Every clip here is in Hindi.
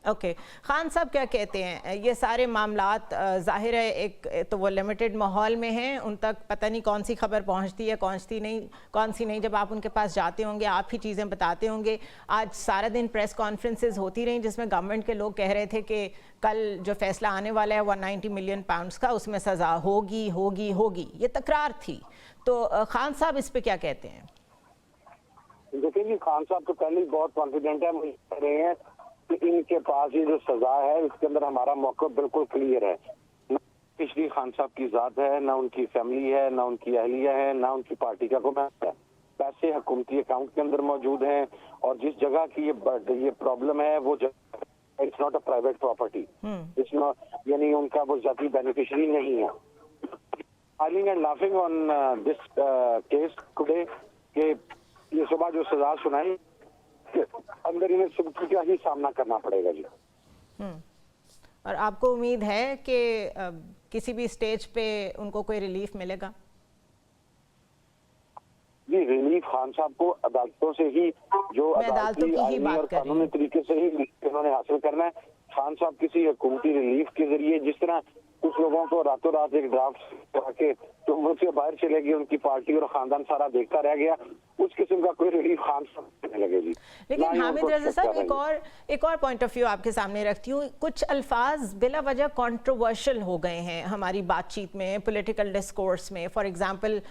ओके खान साहब क्या कहते हैं, ये सारे मामलात जाहिर है एक तो वो लिमिटेड माहौल में हैं, उन तक पता नहीं कौन सी खबर पहुंचती है कौन सी नहीं। जब आप उनके पास जाते होंगे आप ही चीज़ें बताते होंगे। आज सारा दिन प्रेस कॉन्फ्रेंसेस होती रहीं जिसमें गवर्नमेंट के लोग कह रहे थे कि कल जो फैसला आने वाला है 190 मिलियन पाउंड्स का, उसमें सज़ा होगी होगी होगी, ये तकरार थी। तो खान साहब इस पर क्या कहते हैं? देखिए जी, खान साहब तो पहले ही बहुत कॉन्फिडेंट है, मुझे कह रहे हैं कि इनके पास ये जो सजा है इसके अंदर हमारा मौका बिल्कुल क्लियर है। न पिछली खान साहब की जात है, ना उनकी फैमिली है, ना उनकी अहलिया है, ना उनकी पार्टी का कोई है। पैसे हुकूमती अकाउंट के अंदर मौजूद हैं और जिस जगह की ये प्रॉब्लम है वो it's not a private property, it's not, यानी उनका वो जाती बेनिफिशियरी नहीं है। Smiling and laughing on this case today कि ये सुबह जो सजा सुनाई अंदर इन्हें सुबह का ही सामना करना पड़ेगा जी। और आपको उम्मीद है कि किसी भी स्टेज पे उनको कोई रिलीफ मिलेगा? जी, रिलीफ खान साहब को अदालतों से ही, जो अदालतों की ही बात और कानूनी तरीके से ही उन्होंने हासिल करना है। खान साहब किसी हुकूमती रिलीफ के जरिए, जिस तरह कुछ लोगों को रातों रात एक ड्राफ्ट करा के तो मुल्क से बाहर चले गए, उनकी पार्टी और खानदान सारा देखता रह गया, उस किस्म का कोई रिलीफ खान साहब देने लगे जी। लेकिन हामिद रजा साहब, एक और पॉइंट ऑफ व्यू आपके सामने रखती हूँ। कुछ अल्फाज बिला वजह कंट्रोवर्शियल हो गए हैं हमारी बातचीत में, पॉलिटिकल डिस्कोर्स में। फॉर एग्जांपल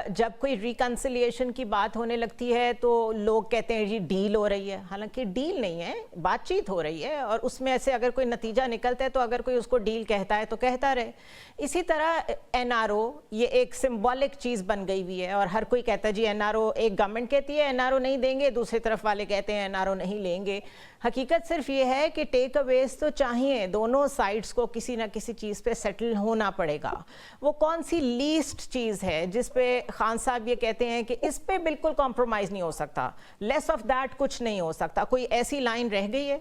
जब कोई रिकन्सिलिएशन की बात होने लगती है तो लोग कहते हैं जी डील हो रही है, हालांकि डील नहीं है, बातचीत हो रही है और उसमें से अगर कोई नतीजा निकलता है तो अगर कोई उसको डील कहता है तो कहता रहे। इसी तरह एनआरओ ये एक सिंबॉलिक चीज़ बन गई हुई है और हर कोई कहता है जी एनआरओ, एक गवर्नमेंट कहती है एनआरओ नहीं देंगे, दूसरी तरफ वाले कहते हैं एनआरओ नहीं लेंगे। हकीकत सिर्फ ये है कि टेक अवेज तो चाहिए, दोनों साइड्स को किसी ना किसी चीज़ पे सेटल होना पड़ेगा। वो कौन सी लीस्ट चीज़ है जिस पे खान साहब ये कहते हैं कि इस पे बिल्कुल कॉम्प्रोमाइज़ नहीं हो सकता, लेस ऑफ दैट कुछ नहीं हो सकता? कोई ऐसी लाइन रह गई है?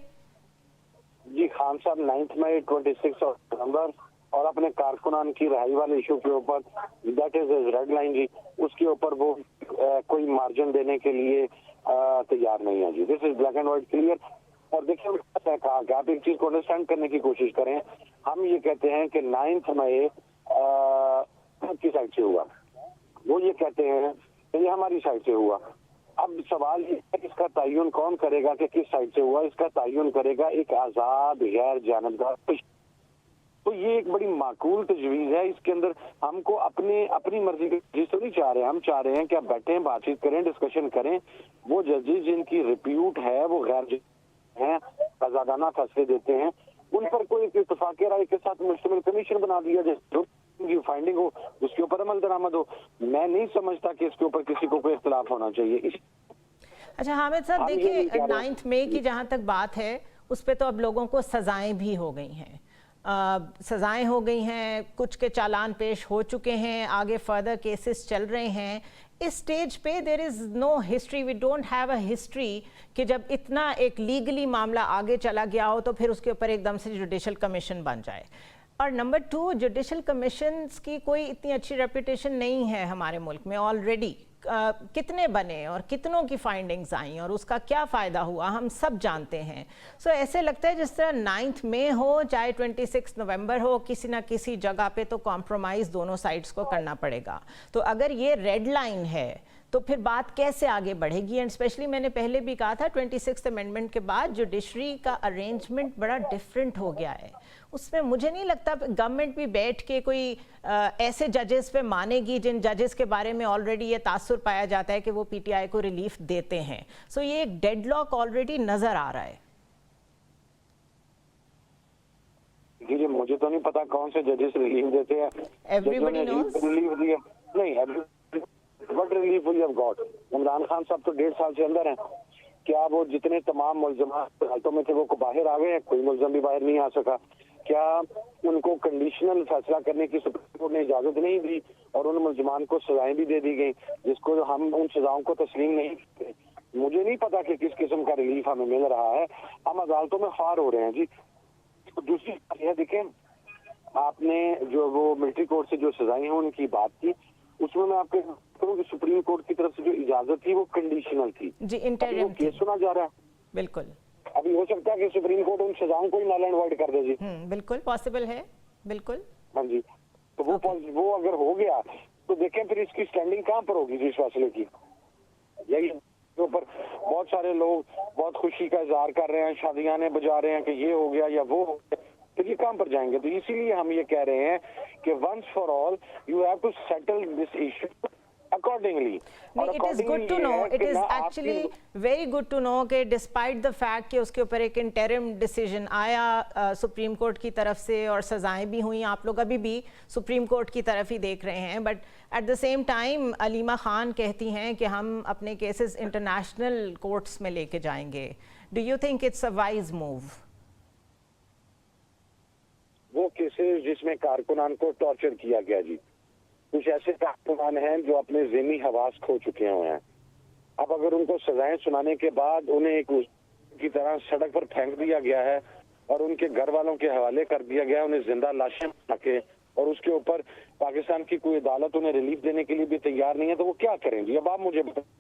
जी, खान साहब 9 मई 26 नवंबर और अपने कारकुनान की रिहाई वाले इशू के ऊपर, दैट इज रेड लाइन जी, उसके ऊपर वो कोई मार्जिन देने के लिए तैयार नहीं है ji. This is black and white clear. और देखिए, मैंने कहा कि आप एक चीज को अंडरस्टैंड करने की कोशिश करें। हम ये कहते हैं कि 9 मई की साइड से हुआ, वो ये कहते हैं कि ये हमारी साइड से हुआ। अब सवाल ये है कि इसका तयन कौन करेगा कि किस साइड से हुआ? इसका तयन करेगा एक आज़ाद गैर जानबदार। तो ये एक बड़ी माकूल तजवीज़ है। इसके अंदर हमको अपनी मर्जी की जजेस तो नहीं चाह रहे हैं, हम चाह रहे हैं कि आप बैठें, बातचीत करें, डिस्कशन करें। वो जजेस जिनकी रिप्यूट है, वो गैर हैं, आज़ादाना फैसले देते हैं, उन पर कोई इत्तेफाक राय के साथ मुश्तमिल कमीशन बना दिया जाए, जो फाइंडिंग हो उसके ऊपर अमल दरामद हो। मैं नहीं समझता कि इसके ऊपर किसी को कोई इख्तिलाफ होना चाहिए। अच्छा हामिद साहब, देखिए 9 मई की जहाँ तक बात है उस पर तो अब लोगों को सजाएं भी हो गई हैं, सजाएं हो गई हैं, कुछ के चालान पेश हो चुके हैं, आगे फर्दर केसेस चल रहे हैं। इस स्टेज पे there is no history, we don't have a history कि जब इतना एक लीगली मामला आगे चला गया हो तो फिर उसके ऊपर एकदम से जुडिशल कमीशन बन जाए। और नंबर 2, जुडिशल कमीशंस की कोई इतनी अच्छी रेपुटेशन नहीं है हमारे मुल्क में ऑलरेडी। कितने बने और कितनों की फाइंडिंग्स आई और उसका क्या फ़ायदा हुआ हम सब जानते हैं। सो ऐसे लगता है जिस तरह 9 मई हो चाहे 26 नवंबर हो, किसी ना किसी जगह पे तो कॉम्प्रोमाइज़ दोनों साइड्स को करना पड़ेगा। तो अगर ये रेड लाइन है तो फिर बात कैसे आगे बढ़ेगी? एंड स्पेशली मैंने पहले भी कहा था 26th अमेंडमेंट के बाद जुडिशरी का अरेंजमेंट बड़ा डिफरेंट हो गया है। उसमें मुझे नहीं लगता गवर्नमेंट भी बैठ के कोई ऐसे जजेस पे मानेगी जिन जजेस के बारे में ऑलरेडी ये तासुर पाया जाता है कि वो पीटीआई को रिलीफ देते हैं। सो ये एक डेडलॉक ऑलरेडी नजर आ रहा है। जी, मुझे तो नहीं पता कौन से जजेस रिलीफ देते हैं। Everybody knows. रिलीफ दिया नहीं, what relief we have got? Imran Khan साहब तो 1.5 साल से अंदर हैं। क्या वो जितने तमाम मुलजमान अदालतों में थे वो बाहर आ गए हैं? कोई मुलजम भी बाहर नहीं आ सका। क्या उनको कंडीशनल फैसला करने की सुप्रीम कोर्ट ने इजाजत नहीं दी और उन मुलजमान को सजाएं भी दे दी गई जिसको हम उन सजाओं को तस्लीम नहीं करते? मुझे नहीं पता कि किस किस्म का रिलीफ हमें मिल रहा है। हम अदालतों में फार हो रहे हैं जी। दूसरी बात यह, देखें, आपने जो वो मिलिट्री कोर्ट से जो सजाएं हैं उनकी बात की, उसमें मैं आपको कहूँ कि सुप्रीम कोर्ट की तरफ से जो इजाजत थी वो कंडीशनल थी। जी, इंटरिम केस सुना जा रहा है। बिल्कुल। अभी हो सकता है कि सुप्रीम कोर्ट उन सजाओं को ही नल एंड वॉइड कर दे जी। बिल्कुल पॉसिबल है, बिल्कुल। हाँ जी, तो वो अगर हो गया तो देखें फिर इसकी स्टैंडिंग कहाँ पर होगी जी इस फैसले की। यही के ऊपर बहुत सारे लोग बहुत खुशी का इजहार कर रहे हैं, शादियाने बजा रहे हैं कि ये हो गया या वो हो गया, फिर ये कहाँ पर जाएंगे। तो इसीलिए हम ये कह रहे हैं कि once for all you have to settle this issue accordingly. It is good to know, it is actually very good to know कि डिस्पाइट द फैक्ट कि उसके ऊपर एक इंटरिम डिसीजन आया सुप्रीम कोर्ट की तरफ से और सजाएं भी हुई, आप लोग अभी भी सुप्रीम कोर्ट की तरफ ही देख रहे हैं, but at the same time Aleema Khan कहती हैं कि हम अपने केसेस इंटरनेशनल कोर्ट्स में लेके जाएंगे। Do you think it's a wise move? वो केसेस जिसमें कारकुनान को टॉर्चर किया गया जी, कुछ ऐसे कारकुनान हैं जो अपने ज़हनी हवास खो चुके हुए हैं। अब अगर उनको सजाएं सुनाने के बाद उन्हें एक की तरह सड़क पर फेंक दिया गया है और उनके घर वालों के हवाले कर दिया गया है, उन्हें जिंदा लाशें बना के, और उसके ऊपर पाकिस्तान की कोई अदालत उन्हें रिलीफ देने के लिए भी तैयार नहीं है, तो वो क्या करेंगे? अब आप मुझे बताएं।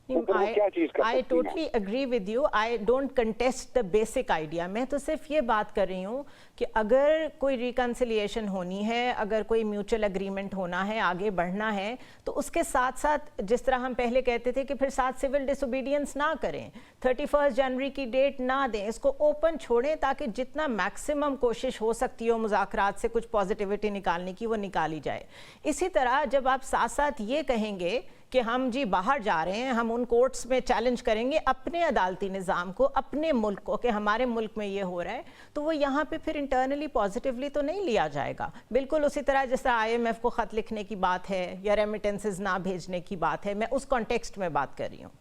I totally agree with you. I don't contest the basic idea. मैं तो सिर्फ ये बात कर रही हूँ कि अगर कोई रिकन्सिलिएशन होनी है, अगर कोई म्यूचुअल एग्रीमेंट होना है, आगे बढ़ना है, तो उसके साथ साथ जिस तरह हम पहले कहते थे कि फिर साथ सिविल डिसोबीडियंस ना करें, 31 जनवरी की डेट ना दें, इसको ओपन छोड़ें ताकि जितना मैक्सिमम कोशिश हो सकती हो मुज़ाकरात से कुछ पॉजिटिविटी निकालने की वो निकाली जाए। इसी तरह जब आप साथ साथ ये कहेंगे कि हम जी बाहर जा रहे हैं, हम उन कोर्ट्स में चैलेंज करेंगे अपने अदालती निज़ाम को, अपने मुल्क को, कि हमारे मुल्क में ये हो रहा है, तो वो यहाँ पे फिर इंटरनली पॉजिटिवली तो नहीं लिया जाएगा। बिल्कुल उसी तरह जिस तरह IMF को ख़त लिखने की बात है या रेमिटेंसेस ना भेजने की बात है, मैं उस कॉन्टेक्स्ट में बात कर रही हूँ।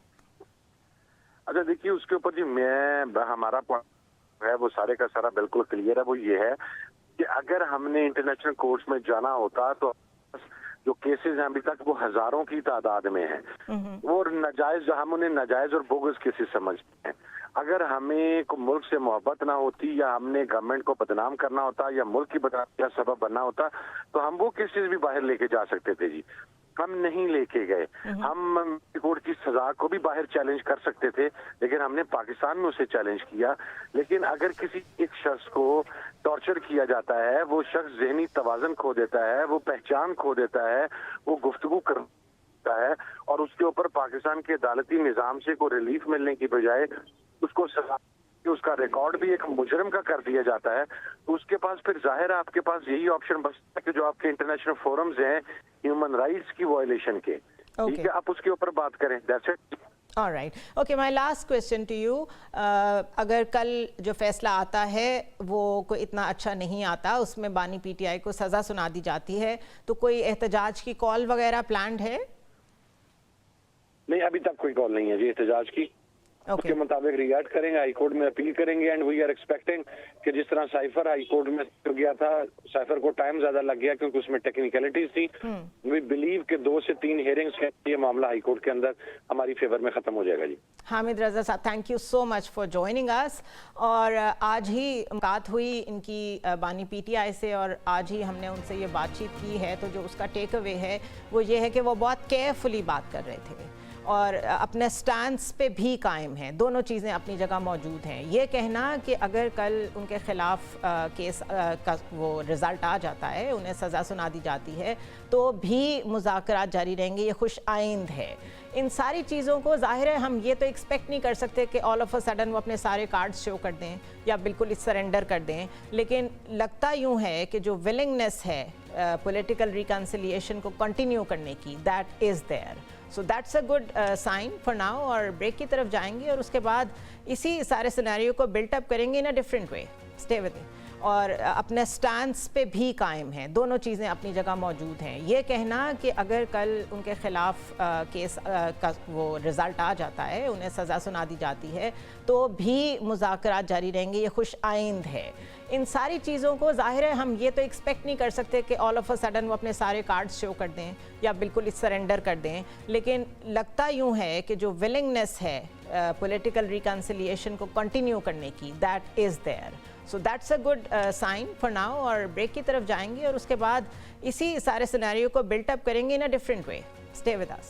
अच्छा देखिए, उसके ऊपर जी हमारा पॉइंट है वो सारे का सारा बिल्कुल क्लियर है। वो ये है कि अगर हमने इंटरनेशनल कोर्ट्स में जाना होता तो जो केसेस हैं अभी तक वो हजारों की तादाद में हैं, वो नाजायज, हम उन्हें नाजायज और बोगस केसेस समझते हैं। अगर हमें को मुल्क से मोहब्बत ना होती या हमने गवर्नमेंट को बदनाम करना होता या मुल्क की बदनामी का सबब बनना होता तो हम वो केसेस भी बाहर लेके जा सकते थे जी। हम नहीं लेके गए। हम कोर्ट की सजा को भी बाहर चैलेंज कर सकते थे, लेकिन हमने पाकिस्तान में उसे चैलेंज किया। लेकिन अगर किसी एक शख्स को टॉर्चर किया जाता है, वो शख्स ज़हनी तवाज़ुन खो देता है, वो पहचान खो देता है, वो गुफ्तगू करता है और उसके ऊपर पाकिस्तान के अदालती निज़ाम से कोई रिलीफ मिलने की बजाय उसको सजा, उसका रिकॉर्ड भी एक मुजरिम का कर दिया जाता है, तो उसके पास फिर जाहिर है आपके पास यही ऑप्शन बचता है कि जो आपके इंटरनेशनल फोरम्स हैं ह्यूमन राइट्स की वायलेशन के, ठीक है, आप उसके ऊपर बात करें। That's it. All right. Okay, my last question to you. अगर कल जो फैसला आता है वो कोई इतना अच्छा नहीं आता, उसमें बानी PTI को सज़ा सुना दी जाती है, तो कोई एहतजाज की कॉल वगैरह प्लान्ड है? नहीं, अभी तक कोई कॉल नहीं है जी एहतजाज की। उसके मुताबिक रिएक्ट करेंगे, हाई कोर्ट में अपील करेंगे एंड वी आर एक्सपेक्टिंग कि जिस तरह साइफर हाई कोर्ट में गया था, साइफर को टाइम ज्यादा लग गया क्योंकि उसमें टेक्निकलिटीज थी। वी बिलीव कि 2 से 3 हियरिंग्स के ये मामला हाई कोर्ट के अंदर हमारी फेवर में खत्म हो जाएगा जी। हामिद रजा साहब, thank you so much for joining us. और आज ही बात हुई इनकी बानी PTI से और आज ही हमने उनसे ये बातचीत की है, तो जो उसका टेक अवे है वो ये है कि वो बहुत केयरफुली बात कर रहे थे और अपने स्टैंड्स पे भी कायम हैं। दोनों चीज़ें अपनी जगह मौजूद हैं। ये कहना कि अगर कल उनके ख़िलाफ़ केस का वो रिज़ल्ट आ जाता है, उन्हें सज़ा सुना दी जाती है, तो भी मुज़ाकरात जारी रहेंगे, ये खुश आइंद है। इन सारी चीज़ों को ज़ाहिर है हम ये तो एक्सपेक्ट नहीं कर सकते कि ऑल ऑफ अ सडन वो अपने सारे कार्ड्स शो कर दें या बिल्कुल सरेंडर कर दें, लेकिन लगता यूँ है कि जो विलिंगनेस है पॉलिटिकल रिकन्सिलिएशन को कंटिन्यू करने की, that is there. So that's a good sign for now. और ब्रेक की तरफ जाएंगे और उसके बाद इसी सारे सिनेरियो को बिल्टअप करेंगे in a different way. Stay with me. और अपने स्टैंड्स पे भी कायम हैं। दोनों चीज़ें अपनी जगह मौजूद हैं। ये कहना कि अगर कल उनके ख़िलाफ़ केस का वो रिज़ल्ट आ जाता है, उन्हें सज़ा सुना दी जाती है, तो भी मुज़ाकरात जारी रहेंगे, ये खुश आइंद है। इन सारी चीज़ों को ज़ाहिर है हम ये तो एक्सपेक्ट नहीं कर सकते कि ऑल ऑफ अ सडन वो अपने सारे कार्ड्स शो कर दें या बिल्कुल सरेंडर कर दें, लेकिन लगता यूँ है कि जो विलिंगनेस है पॉलिटिकल रिकन्सिलिएशन को कंटिन्यू करने की, that is there. So that's a good sign for now. और ब्रेक की तरफ जाएंगे और उसके बाद इसी सारे सिनेरियो को बिल्टअप करेंगे in a different way. Stay with us.